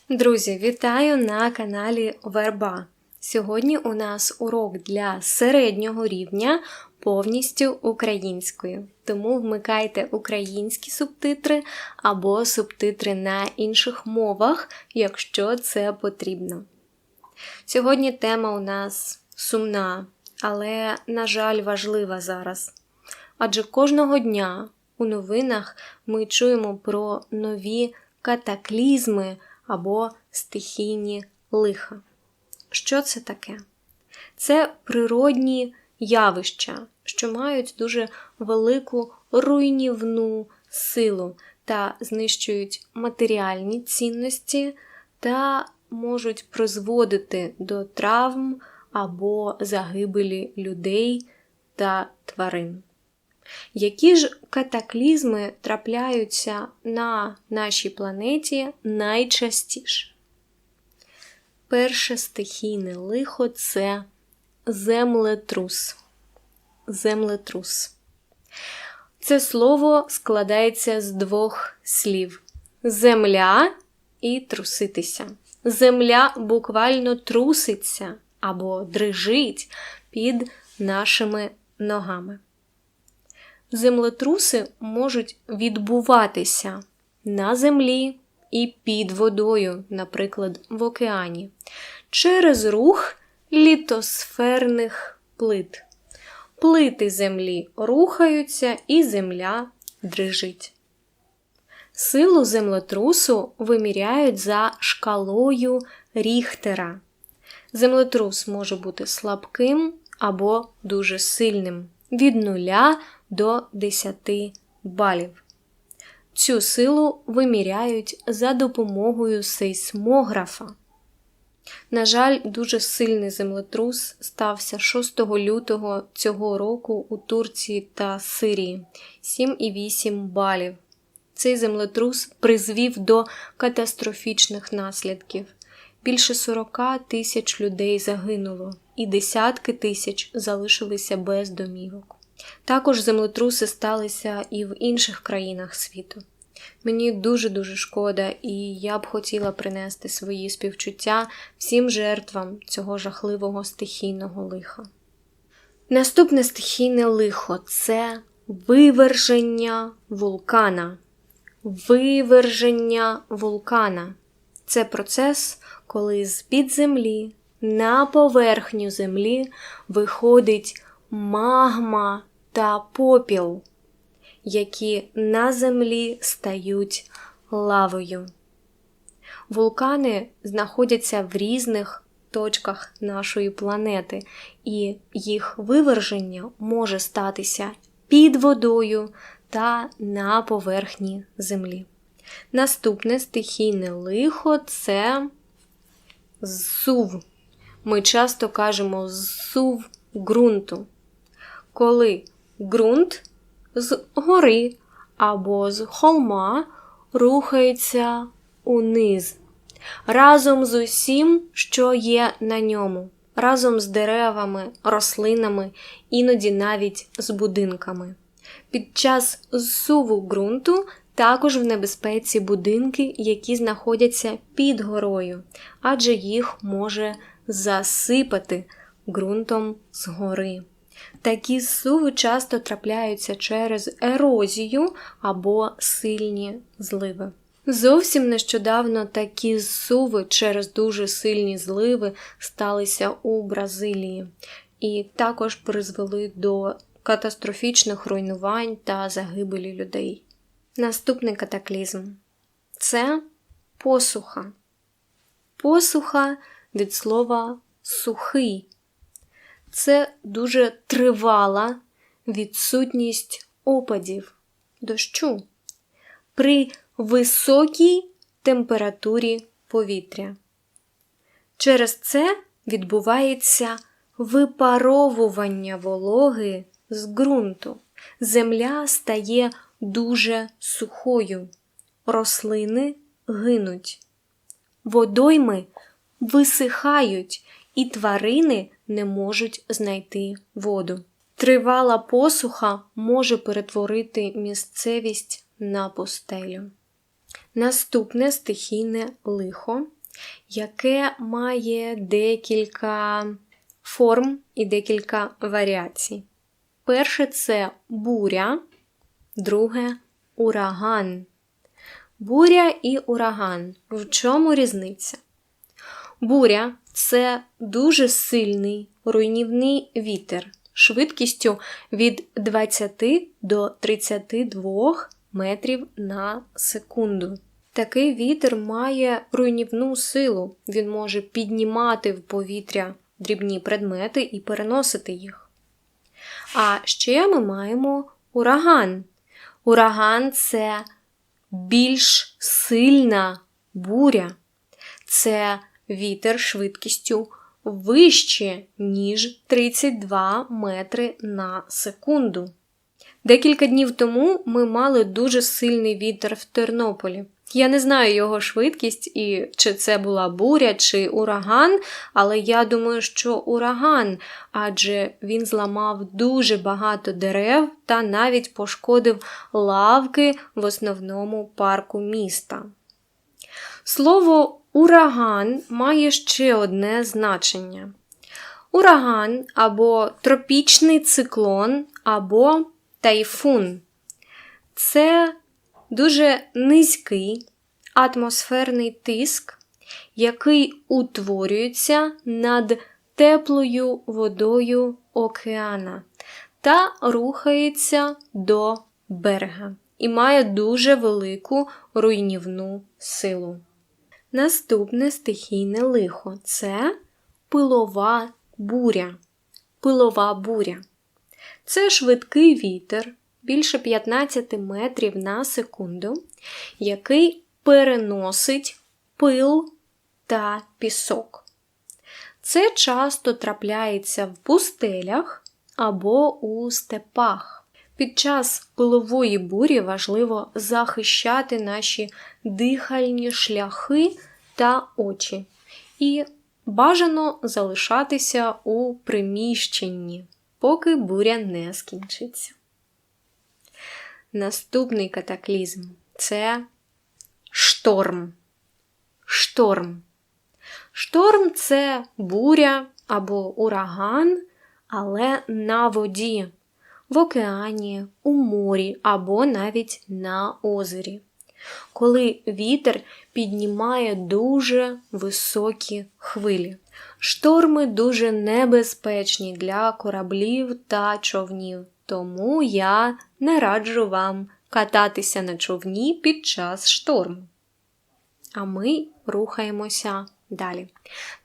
Друзі, вітаю на каналі Верба. Сьогодні у нас урок для середнього рівня повністю українською. Тому вмикайте українські субтитри або субтитри на інших мовах, якщо це потрібно. Сьогодні тема у нас сумна, але, на жаль, важлива зараз. Адже кожного дня у новинах ми чуємо про нові катаклізми або стихійні лиха. Що це таке? Це природні явища, що мають дуже велику руйнівну силу та знищують матеріальні цінності та можуть призводити до травм або загибелі людей та тварин. Які ж катаклізми трапляються на нашій планеті найчастіше? Перше стихійне лихо – це землетрус. Землетрус. Це слово складається з двох слів – земля і труситися. Земля буквально труситься або дрижить під нашими ногами. Землетруси можуть відбуватися на землі і під водою, наприклад, в океані, через рух літосферних плит. Плити землі рухаються і земля дрижить. Силу землетрусу виміряють за шкалою Ріхтера. Землетрус може бути слабким або дуже сильним – від 0 до 10 балів. Цю силу виміряють за допомогою сейсмографа. На жаль, дуже сильний землетрус стався 6 лютого цього року у Турції та Сирії – 7,8 балів. Цей землетрус призвів до катастрофічних наслідків. Більше 40 тисяч людей загинуло і десятки тисяч залишилися без домівок. Також землетруси сталися і в інших країнах світу. Мені дуже-дуже шкода, і я б хотіла принести свої співчуття всім жертвам цього жахливого стихійного лиха. Наступне стихійне лихо – це виверження вулкана. Виверження вулкана – це процес, коли з-під землі на поверхню землі виходить магма та попіл, які на землі стають лавою. Вулкани знаходяться в різних точках нашої планети, і їх виверження може статися під водою та на поверхні землі. Наступне стихійне лихо – це зсув. Ми часто кажемо «зсув ґрунту», коли ґрунт з гори або з холма рухається униз, разом з усім, що є на ньому, разом з деревами, рослинами, іноді навіть з будинками. Під час зсуву ґрунту також в небезпеці будинки, які знаходяться під горою, адже їх може засипати ґрунтом з гори. Такі зсуви часто трапляються через ерозію або сильні зливи. Зовсім нещодавно такі зсуви через дуже сильні зливи сталися у Бразилії і також призвели до катастрофічних руйнувань та загибелі людей. Наступний катаклізм – це посуха. Посуха від слова «сухий». Це дуже тривала відсутність опадів, дощу, при високій температурі повітря. Через це відбувається випаровування вологи з ґрунту. Земля стає дуже сухою, рослини гинуть, водойми висихають і тварини не можуть знайти воду. Тривала посуха може перетворити місцевість на пустелю. Наступне стихійне лихо яке має декілька форм і декілька варіацій. Перше – це буря, друге – ураган. Буря і ураган. В чому різниця? Буря – це дуже сильний руйнівний вітер швидкістю від 20 до 32 метрів на секунду. Такий вітер має руйнівну силу. Він може піднімати в повітря дрібні предмети і переносити їх. А ще ми маємо ураган. Ураган – це більш сильна буря. Це вітер швидкістю вище, ніж 32 метри на секунду. Декілька днів тому ми мали дуже сильний вітер в Тернополі. Я не знаю його швидкість і чи це була буря, чи ураган, але я думаю, що ураган, адже він зламав дуже багато дерев та навіть пошкодив лавки в основному парку міста. Слово ураган має ще одне значення. Ураган або тропічний циклон, або тайфун. Це дуже низький атмосферний тиск, який утворюється над теплою водою океана та рухається до берега і має дуже велику руйнівну силу. Наступне стихійне лихо – це пилова буря. Пилова буря. Це швидкий вітер, більше 15 метрів на секунду, який переносить пил та пісок. Це часто трапляється в пустелях або у степах. Під час пилової бурі важливо захищати наші дихальні шляхи та очі. І бажано залишатися у приміщенні, поки буря не скінчиться. Наступний катаклізм – це шторм. Шторм. Шторм – це буря або ураган, але на воді, в океані, у морі або навіть на озері. Коли вітер піднімає дуже високі хвилі. Шторми дуже небезпечні для кораблів та човнів, тому я не раджу вам кататися на човні під час шторму. А ми рухаємося далі.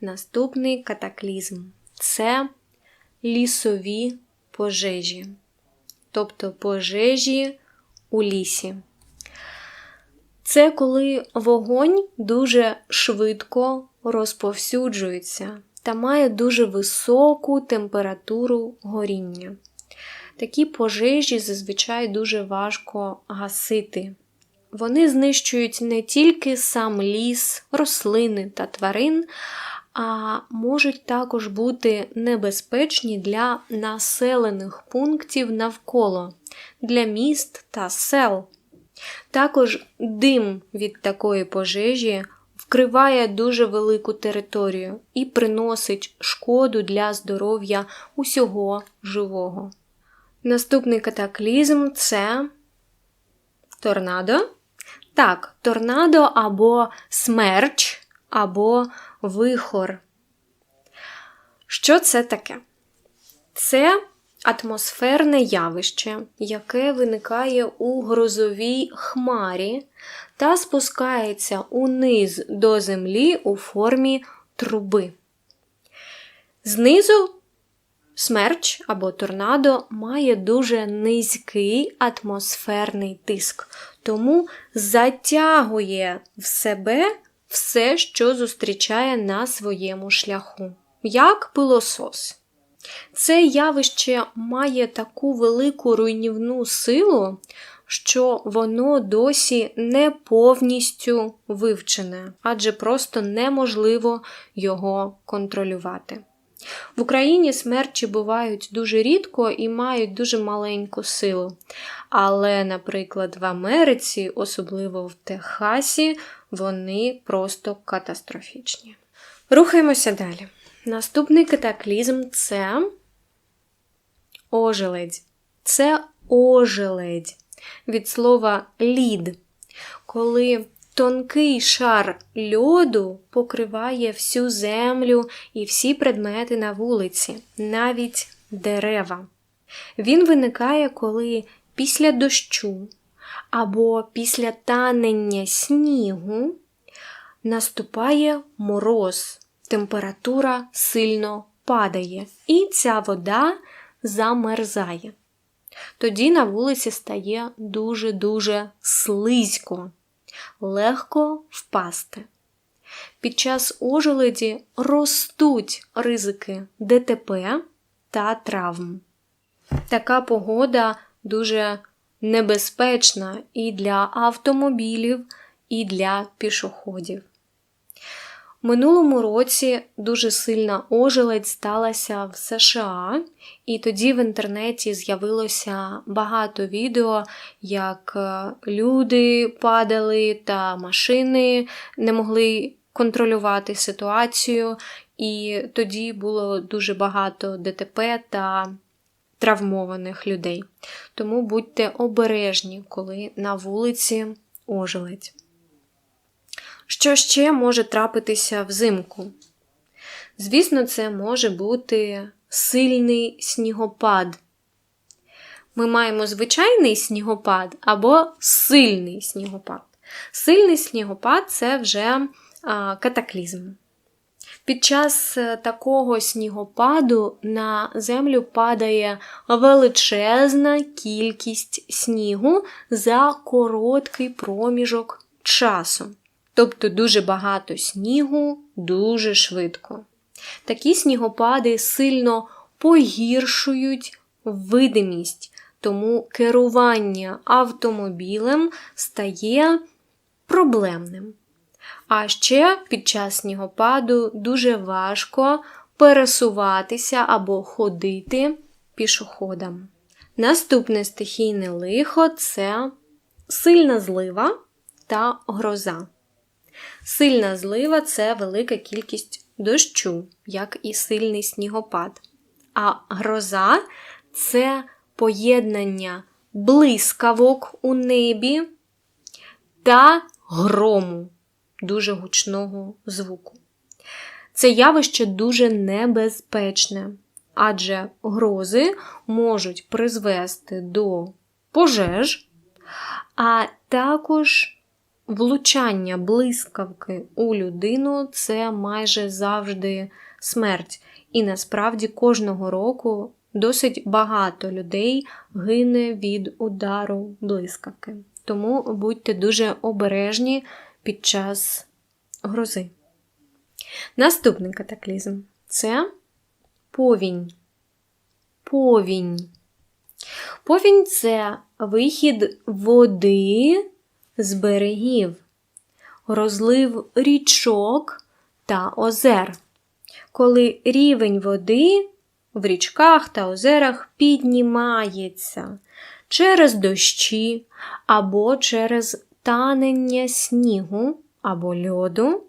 Наступний катаклізм – це лісові пожежі, тобто пожежі у лісі. Це коли вогонь дуже швидко розповсюджується та має дуже високу температуру горіння. Такі пожежі зазвичай дуже важко гасити. Вони знищують не тільки сам ліс, рослини та тварин, а можуть також бути небезпечні для населених пунктів навколо, для міст та сел. Також дим від такої пожежі вкриває дуже велику територію і приносить шкоду для здоров'я усього живого. Наступний катаклізм – це торнадо. Так, торнадо або смерч, або вихор. Що це таке? Це атмосферне явище, яке виникає у грозовій хмарі та спускається униз до землі у формі труби. Знизу смерч або торнадо має дуже низький атмосферний тиск, тому затягує в себе все, що зустрічає на своєму шляху, як пилосос. Це явище має таку велику руйнівну силу, що воно досі не повністю вивчене, адже просто неможливо його контролювати. В Україні смерчі бувають дуже рідко і мають дуже маленьку силу. Але, наприклад, в Америці, особливо в Техасі, вони просто катастрофічні. Рухаємося далі. Наступний катаклізм – це ожеледь. Це ожеледь. Від слова лід. Коли тонкий шар льоду покриває всю землю і всі предмети на вулиці, навіть дерева. Він виникає, коли після дощу або після танення снігу наступає мороз, температура сильно падає і ця вода замерзає. Тоді на вулиці стає дуже-дуже слизько, легко впасти. Під час ожеледі ростуть ризики ДТП та травм. Така погода дуже небезпечна і для автомобілів, і для пішоходів. Минулому році дуже сильна ожеледь сталася в США, і тоді в інтернеті з'явилося багато відео, як люди падали та машини не могли контролювати ситуацію, і тоді було дуже багато ДТП та травмованих людей. Тому будьте обережні, коли на вулиці ожеледь. Що ще може трапитися взимку? Звісно, це може бути сильний снігопад. Ми маємо звичайний снігопад або сильний снігопад. Сильний снігопад – це вже катаклізм. Під час такого снігопаду на землю падає величезна кількість снігу за короткий проміжок часу. Тобто дуже багато снігу дуже швидко. Такі снігопади сильно погіршують видимість, тому керування автомобілем стає проблемним. А ще під час снігопаду дуже важко пересуватися або ходити пішоходам. Наступне стихійне лихо – це сильна злива та гроза. Сильна злива – це велика кількість дощу, як і сильний снігопад. А гроза – це поєднання блискавок у небі та грому, дуже гучного звуку. Це явище дуже небезпечне, адже грози можуть призвести до пожеж, а також влучання блискавки у людину – це майже завжди смерть. І насправді кожного року досить багато людей гине від удару блискавки. Тому будьте дуже обережні під час грози. Наступний катаклізм – це повінь. Повінь. Повінь – це вихід води з берегів, розлив річок та озер. Коли рівень води в річках та озерах піднімається через дощі або через танення снігу або льоду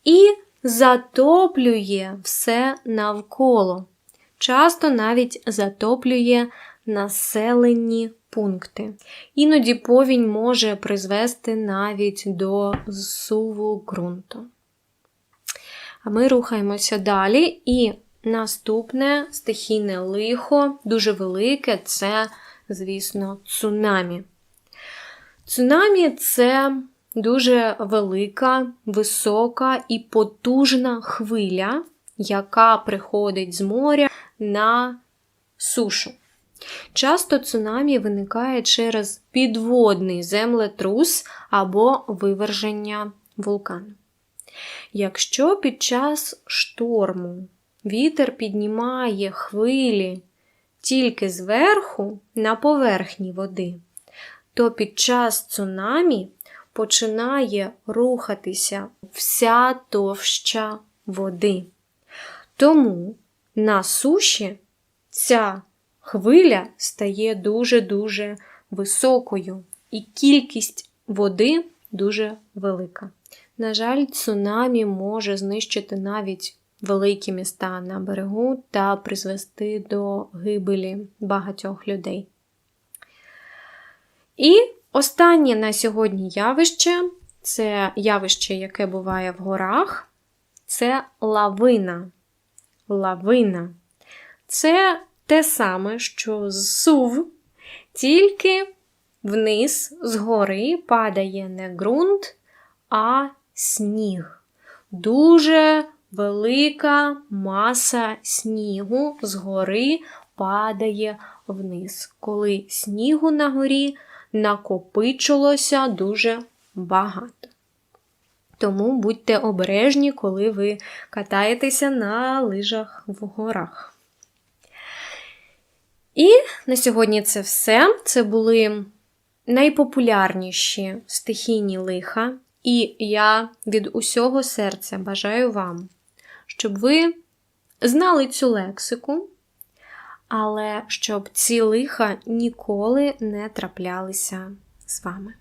і затоплює все навколо. Часто навіть затоплює населені пункти. Іноді повінь може призвести навіть до зсуву ґрунту. А ми рухаємося далі. І наступне стихійне лихо, дуже велике, це, звісно, цунамі. Цунамі – це дуже велика, висока і потужна хвиля, яка приходить з моря на сушу. Часто цунамі виникає через підводний землетрус або виверження вулкану. Якщо під час шторму вітер піднімає хвилі тільки зверху на поверхні води, то під час цунамі починає рухатися вся товща води. Тому на суші ця хвиля стає дуже-дуже високою, і кількість води дуже велика. На жаль, цунамі може знищити навіть великі міста на берегу та призвести до гибелі багатьох людей. І останнє на сьогодні явище – це явище, яке буває в горах, це лавина. Лавина – це те саме, що зсув, тільки вниз з гори падає не ґрунт, а сніг. Дуже велика маса снігу з гори падає вниз, коли снігу на горі накопичилося дуже багато. Тому будьте обережні, коли ви катаєтеся на лижах в горах. І на сьогодні це все. Це були найпопулярніші стихійні лиха. І я від усього серця бажаю вам, щоб ви знали цю лексику, але щоб ці лиха ніколи не траплялися з вами.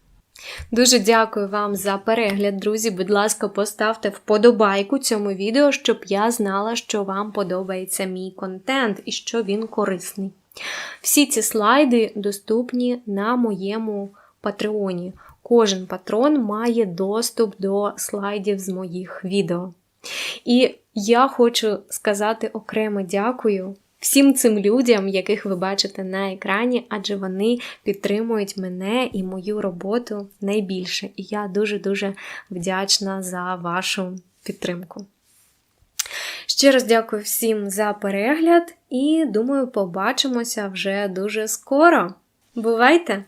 Дуже дякую вам за перегляд, друзі. Будь ласка, поставте вподобайку цьому відео, щоб я знала, що вам подобається мій контент і що він корисний. Всі ці слайди доступні на моєму Патреоні. Кожен патрон має доступ до слайдів з моїх відео. І я хочу сказати окремо дякую всім цим людям, яких ви бачите на екрані, адже вони підтримують мене і мою роботу найбільше. І я дуже-дуже вдячна за вашу підтримку. Ще раз дякую всім за перегляд і, думаю, побачимося вже дуже скоро. Бувайте!